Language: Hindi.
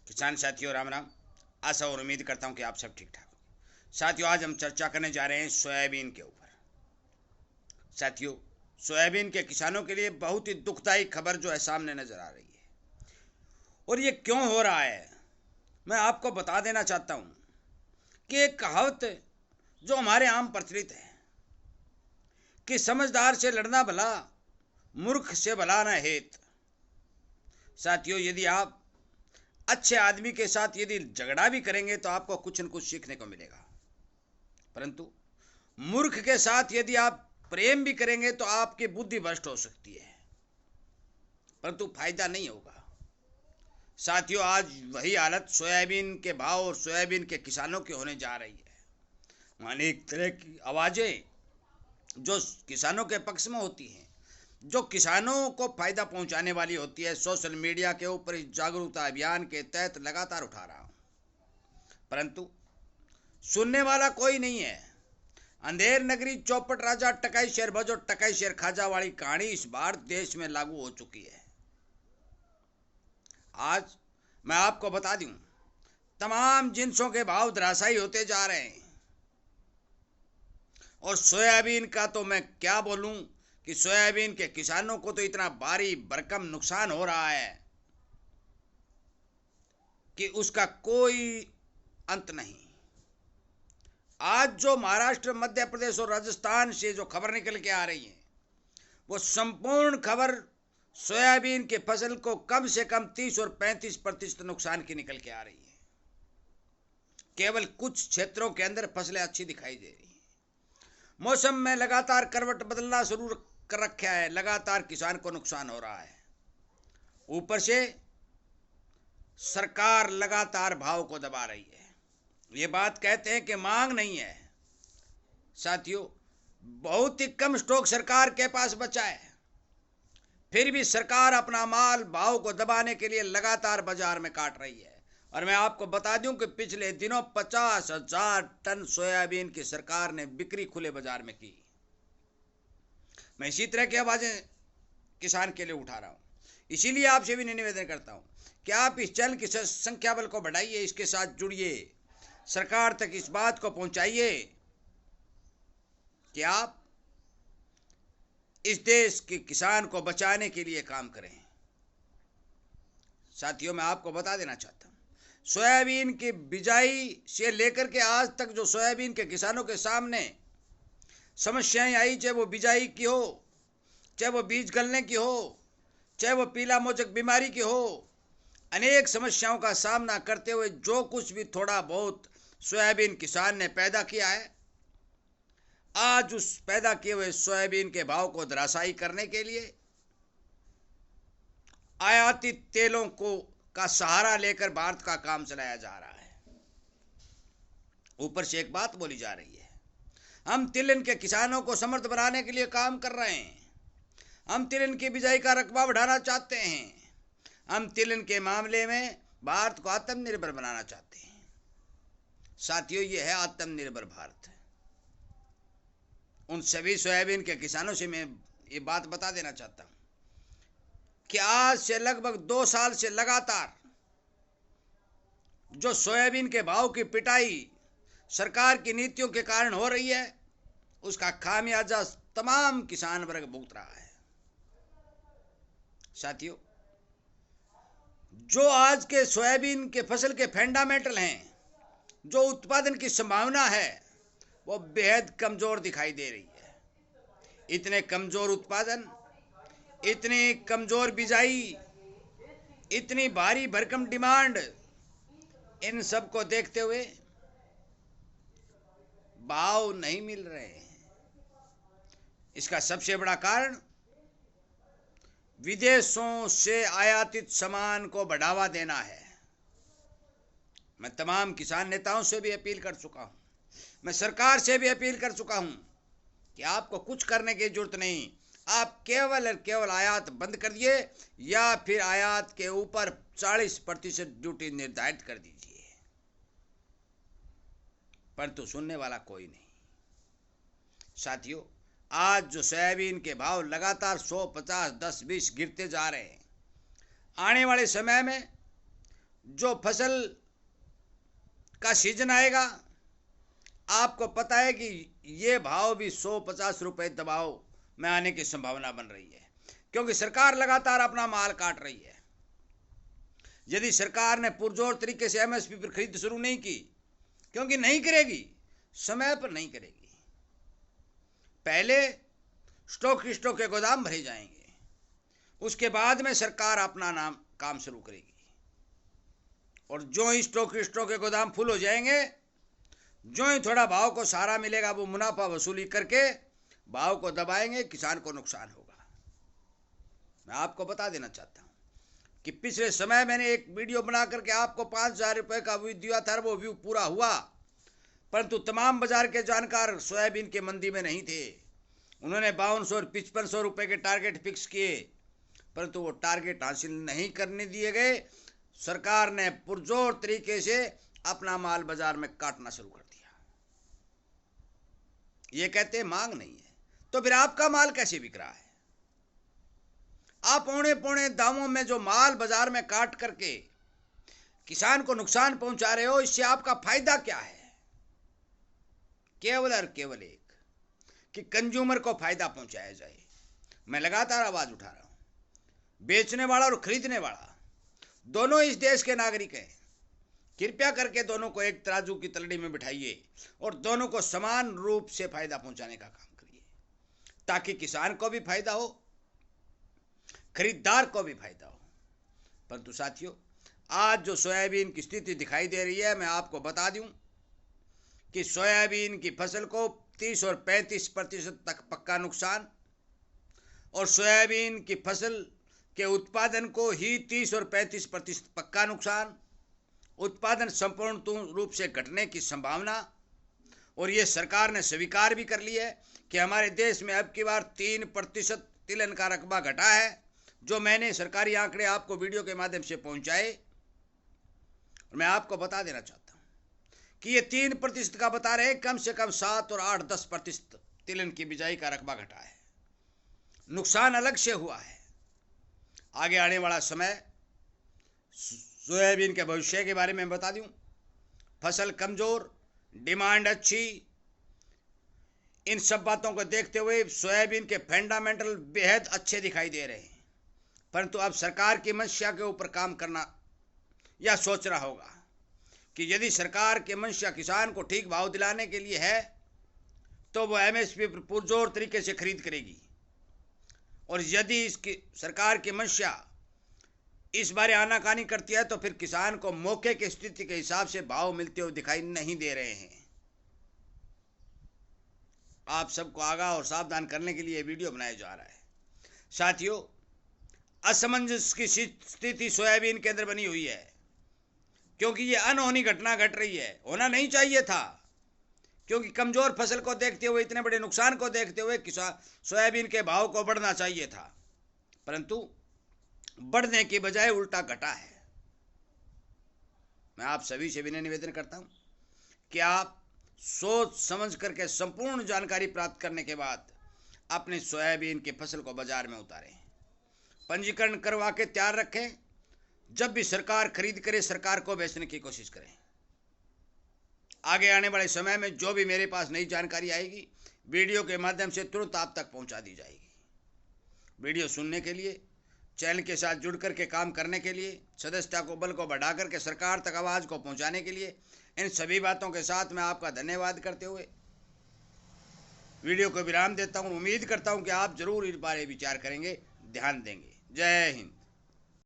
किसान साथियों राम राम। आशा और उम्मीद करता हूं कि आप सब ठीक ठाक हो। साथियों आज हम चर्चा करने जा रहे हैं सोयाबीन के ऊपर। साथियों सोयाबीन के किसानों के लिए बहुत ही दुखदायी खबर जो है सामने नजर आ रही है। और ये क्यों हो रहा है मैं आपको बता देना चाहता हूं कि एक कहावत जो हमारे आम प्रचलित है कि समझदार से लड़ना भला, मूर्ख से भला न हेत। साथियों यदि आप अच्छे आदमी के साथ यदि झगड़ा भी करेंगे तो आपको कुछ न कुछ सीखने को मिलेगा, परंतु मूर्ख के साथ यदि आप प्रेम भी करेंगे तो आपकी बुद्धि भ्रष्ट हो सकती है, परंतु फायदा नहीं होगा। साथियों आज वही हालत सोयाबीन के भाव और सोयाबीन के किसानों की होने जा रही है। अनेक तरह की आवाजें जो किसानों के पक्ष में होती हैं, जो किसानों को फायदा पहुंचाने वाली होती है, सोशल मीडिया के ऊपर इस जागरूकता अभियान के तहत लगातार उठा रहा हूं, परंतु सुनने वाला कोई नहीं है। अंधेर नगरी चौपट राजा टकाई शेर भजो टकाई शेर खाजा वाली कहानी इस बार देश में लागू हो चुकी है। आज मैं आपको बता दूं, तमाम जिन्सों के भाव धराशायी होते जा रहे हैं। और सोयाबीन का तो मैं क्या बोलूं कि सोयाबीन के किसानों को तो इतना भारी भरकम नुकसान हो रहा है कि उसका कोई अंत नहीं। आज जो महाराष्ट्र, मध्य प्रदेश और राजस्थान से जो खबर निकल के आ रही है, वो संपूर्ण खबर सोयाबीन के फसल को कम से कम 30 और 35% नुकसान की निकल के आ रही है। केवल कुछ क्षेत्रों के अंदर फसलें अच्छी दिखाई दे रही हैं। मौसम में लगातार करवट बदलना शुरू कर रखा है, लगातार किसान को नुकसान हो रहा है। ऊपर से सरकार लगातार भाव को दबा रही है। ये बात कहते हैं कि मांग नहीं है। साथियों बहुत ही कम स्टॉक सरकार के पास बचा है, फिर भी सरकार अपना माल भाव को दबाने के लिए लगातार बाजार में काट रही है। और मैं आपको बता दूं कि पिछले दिनों 50,000 टन सोयाबीन की सरकार ने बिक्री खुले बाजार में की। मैं इसी तरह की आवाजें किसान के लिए उठा रहा हूं, इसीलिए आपसे भी निवेदन करता हूं कि आप इस चैनल की संख्या बल को बढ़ाइए, इसके साथ जुड़िए, सरकार तक इस बात को पहुंचाइए कि आप इस देश के किसान को बचाने के लिए काम करें। साथियों मैं आपको बता देना चाहता हूं, सोयाबीन की बिजाई से लेकर के आज तक जो सोयाबीन के किसानों के सामने समस्याएं आई, चाहे वो बिजाई की हो, चाहे वो बीज गलने की हो, चाहे वो पीला मोचक बीमारी की हो, अनेक समस्याओं का सामना करते हुए जो कुछ भी थोड़ा बहुत सोयाबीन किसान ने पैदा किया है, आज उस पैदा किए हुए सोयाबीन के भाव को धराशायी करने के लिए आयातित तेलों को का सहारा लेकर भारत का काम चलाया जा रहा है। ऊपर से एक बात बोली जा रही है, हम तिलहन के किसानों को समर्थ बनाने के लिए काम कर रहे हैं, हम तिलहन की बिजाई का रकबा बढ़ाना चाहते हैं, हम तिलहन के मामले में भारत को आत्मनिर्भर बनाना चाहते हैं। साथियों ये है आत्मनिर्भर भारत। उन सभी सोयाबीन के किसानों से मैं ये बात बता देना चाहता हूं कि आज से लगभग 2 साल से लगातार जो सोयाबीन के भाव की पिटाई सरकार की नीतियों के कारण हो रही है, उसका खामियाजा तमाम किसान वर्ग भुगत रहा है। साथियों जो आज के सोयाबीन के फसल के फंडामेंटल हैं, जो उत्पादन की संभावना है, वो बेहद कमजोर दिखाई दे रही है। इतने कमजोर उत्पादन, इतनी कमजोर बिजाई, इतनी भारी भरकम डिमांड, इन सब को देखते हुए भाव नहीं मिल रहे हैं। इसका सबसे बड़ा कारण विदेशों से आयातित सामान को बढ़ावा देना है। मैं तमाम किसान नेताओं से भी अपील कर चुका हूं, मैं सरकार से भी अपील कर चुका हूं कि आपको कुछ करने की जरूरत नहीं, आप केवल और केवल आयात बंद कर दिए या फिर आयात के ऊपर 40% ड्यूटी निर्धारित कर दीजिए, परंतु सुनने वाला कोई नहीं। साथियों आज जो सोयाबीन के भाव लगातार 100, 50, 10, 20 गिरते जा रहे हैं, आने वाले समय में जो फसल का सीजन आएगा, आपको पता है कि ये भाव भी 150 रुपये दबाव में आने की संभावना बन रही है, क्योंकि सरकार लगातार अपना माल काट रही है। यदि सरकार ने पुरजोर तरीके से एमएसपी पर खरीद शुरू नहीं की, क्योंकि नहीं करेगी, समय पर नहीं करेगी, पहले स्टॉकिस्टों के गोदाम भरे जाएंगे, उसके बाद में सरकार अपना काम शुरू करेगी। और जो ही स्टॉकिस्टों के गोदाम फुल हो जाएंगे, जो ही थोड़ा भाव को सहारा मिलेगा, वो मुनाफा वसूली करके भाव को दबाएंगे, किसान को नुकसान होगा। मैं आपको बता देना चाहता हूं कि पिछले समय मैंने एक वीडियो बना करके आपको 5,000 रुपये का व्यू दिया था, वो व्यू पूरा हुआ, परंतु तमाम बाजार के जानकार सोयाबीन के मंदी में नहीं थे। उन्होंने 5200 और 5500 रुपये के टारगेट फिक्स किए, परंतु वो टारगेट हासिल नहीं करने दिए गए। सरकार ने पुरजोर तरीके से अपना माल बाजार में काटना शुरू कर दिया। ये कहते मांग नहीं है, तो फिर आपका माल कैसे बिक रहा है? आप औने पौने दामों में जो माल बाजार में काट करके किसान को नुकसान पहुंचा रहे हो, इससे आपका फायदा क्या है? केवल और केवल एक कि कंज्यूमर को फायदा पहुंचाया जाए। मैं लगातार आवाज उठा रहा हूं, बेचने वाला और खरीदने वाला दोनों इस देश के नागरिक हैं। कृपया करके दोनों को एक तराजू की तलड़ी में बिठाइए और दोनों को समान रूप से फायदा पहुंचाने का काम करिए, ताकि किसान को भी फायदा हो, खरीदार को भी फायदा हो। परंतु साथियों, आज जो सोयाबीन की स्थिति दिखाई दे रही है, मैं आपको बता दूं कि सोयाबीन की फसल को 30 और 35% तक पक्का नुकसान, और सोयाबीन की फसल के उत्पादन को ही 30 और 35% पक्का नुकसान, उत्पादन संपूर्ण रूप से घटने की संभावना। और ये सरकार ने स्वीकार भी कर ली है कि हमारे देश में अब की बार 3% तिलहन का रकबा घटा है, जो मैंने सरकारी आंकड़े आपको वीडियो के माध्यम से पहुंचाए। मैं आपको बता देना चाहता हूं कि ये 3% का बता रहे, कम से कम 7 और 8-10% तिलहन की बिजाई का रकबा घटा है। नुकसान अलग से हुआ है। आगे आने वाला समय, सोयाबीन के भविष्य के बारे में बता दूं, फसल कमजोर, डिमांड अच्छी, इन सब बातों को देखते हुए सोयाबीन के फंडामेंटल बेहद अच्छे दिखाई दे रहे हैं। परंतु अब सरकार की मंशा के ऊपर काम करना या सोचना होगा कि यदि सरकार की मंशा किसान को ठीक भाव दिलाने के लिए है, तो वो एमएसपी पर पुरजोर तरीके से खरीद करेगी। और यदि इसकी सरकार की मंशा इस बारे आनाकानी करती है, तो फिर किसान को मौके की स्थिति के हिसाब से भाव मिलते हुए दिखाई नहीं दे रहे हैं। आप सबको आगाह और सावधान करने के लिए वीडियो बनाया जा रहा है। साथियों, असमंजस की स्थिति सोयाबीन के अंदर बनी हुई है, क्योंकि ये अनहोनी घटना घट रही है। होना नहीं चाहिए था, क्योंकि कमजोर फसल को देखते हुए, इतने बड़े नुकसान को देखते हुए सोयाबीन के भाव को बढ़ना चाहिए था, परंतु बढ़ने की बजाय उल्टा घटा है। मैं आप सभी से विनय निवेदन करता हूं कि आप सोच समझ करके संपूर्ण जानकारी प्राप्त करने के बाद अपनी सोयाबीन की फसल को बाजार में उतारें, पंजीकरण करवा के तैयार रखें। जब भी सरकार खरीद करे, सरकार को बेचने की कोशिश करें। आगे आने वाले समय में जो भी मेरे पास नई जानकारी आएगी, वीडियो के माध्यम से तुरंत आप तक पहुंचा दी जाएगी। वीडियो सुनने के लिए, चैनल के साथ जुड़ करके काम करने के लिए, सदस्यता को बल को बढ़ा करके सरकार तक आवाज को पहुंचाने के लिए, इन सभी बातों के साथ मैं आपका धन्यवाद करते हुए वीडियो को विराम देता हूं। उम्मीद करता हूं कि आप जरूर इस बारे विचार करेंगे, ध्यान देंगे। जय हिंद।